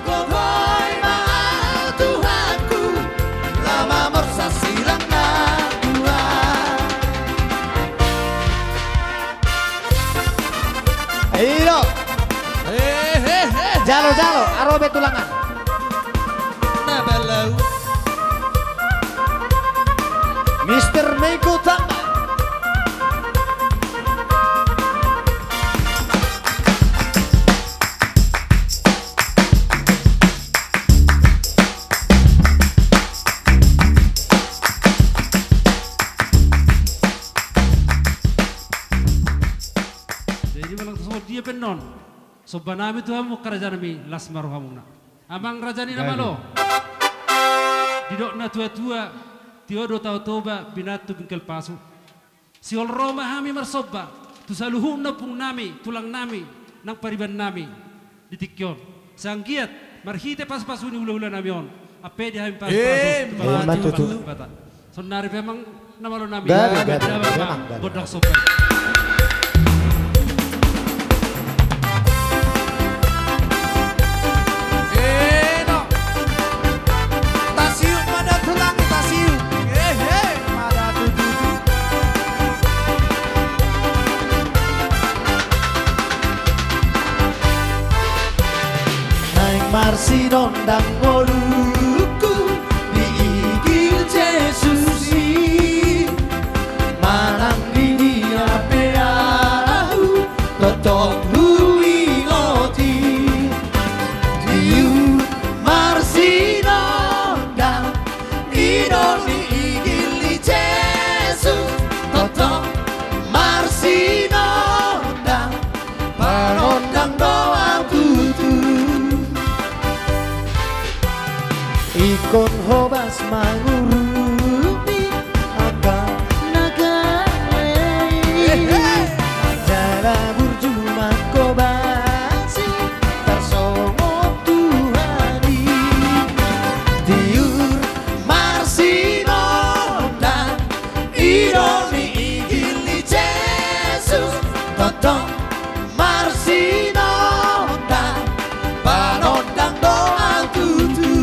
Pargogoy mahal Tuhanku, lama morsa silang na Tuhan. Ayo. Jalo, arobe tulangan. Nabalau Mr. Mego Tamba. Jadi malang semua dia penon. Sobanami tu hamu kerajaan mi lasmar hamuna. Amang rajani nama lo. Didok na tua-tua, tiodo tau toba binatu bingkel pasu. Si ol Roma hami marsoba, tu saluhu na pung nami, tulang nami, nang pariban nami, ditikyon. Sanggiat, marhite pas-pasu ni ula-ula nami on. Ape di hami pas-pasu, bata. So nari memang nama lo nami. Memang. Bodak sopan. Marsi nondang ngoluku diigil Jesusi manang dinia peahu totok hui ngoti diu marsi nondang idol diigil Jesus totok marsi nondang panondang doa kutu ikon hobas mangurupi akan nagai jala burjuma kobasi tersongok Tuhani diur marsino dan ironi igili Yesus totong marsino dan panondang doa tutu.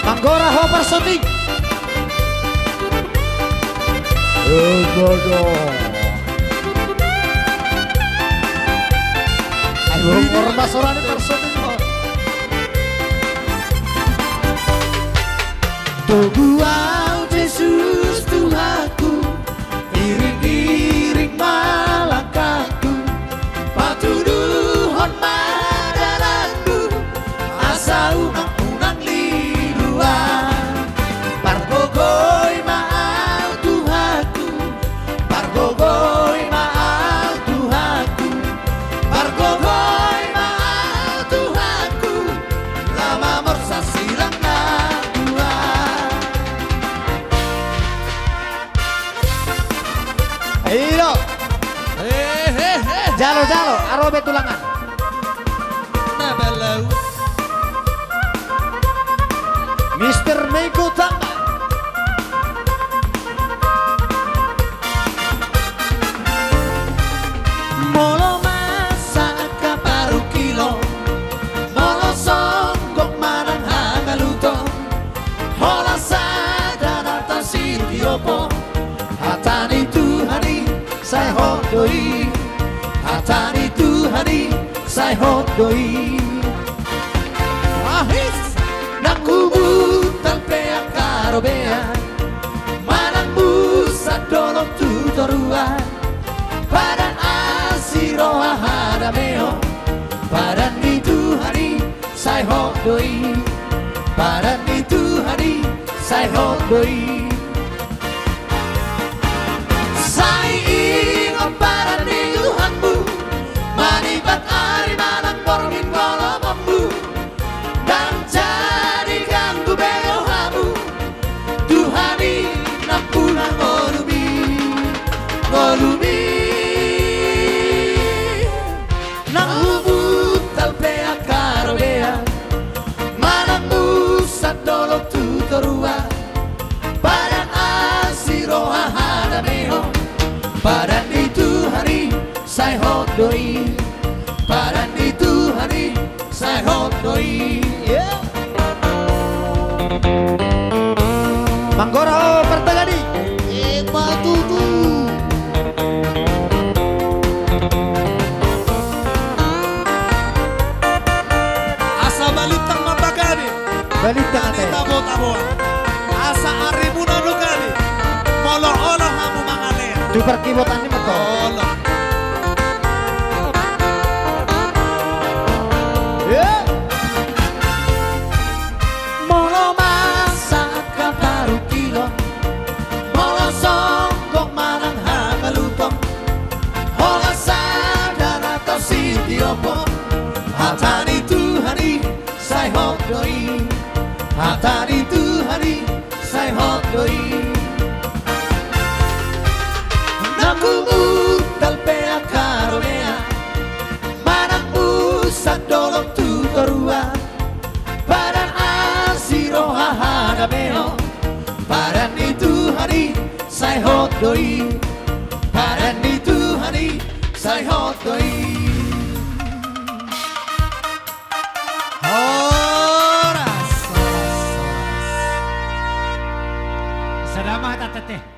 Manggora Hopper Shooting. Aduh, ormas orang ini shooting. Tuhan Yesus Tuhanku, iring-iring malakaku, patuduhon madaranku, asa unang-unang liluan, pargogoy maal Tuhanku, pargogoy maal Tuhanku, pargogoy maal Tuhanku, lama morsa silang na. ulangan. Nah belau Mr. Mego Tama. Molo masaka paru kilo Molo songgok manang hagaluto Hola sadana tasitiopo Hatani Tuhani sai hodoi Hatani Tuhani sai hodoi Ahis nang kubutan pea karobea Manang busa dolok tutorua Padan asiro hadameo Padan ni Tuhani sai hodoi Padan ni Tuhani sai hodoi Sai ingat padan ni Tuhanmu Manibat ari manang bormin golommu Dan jadikan ku beohamu Tuhani nampuna ngolumi Ngolumi Nang hubut talpea karobea Manang musat dolok tutorua Padan asiro hadameho Padan ni Tuhani sai hodoi Padan ni Tuhani sai hodoi Manggoro Pertagani. Matutu Asa balitang mabagani Balita Ani kate. tabo-taboa Asa arimuna lugani Molo-olo hamu mangalea Super kibotan ni betul. Olo Yeah. Molo masaka paru kilo Molo songgok manang hagalutong Hola sadana tau sitiopo Hatani Tuhani sai hodoi Hatani Tuhani sai hodoi Nakumu talpea karomea Manang usat dolok tutorua Padan asiro hahadameo Padan ni Tuhani sai hodoi Padan ni Tuhani sai hodoi Horas Salamat atate.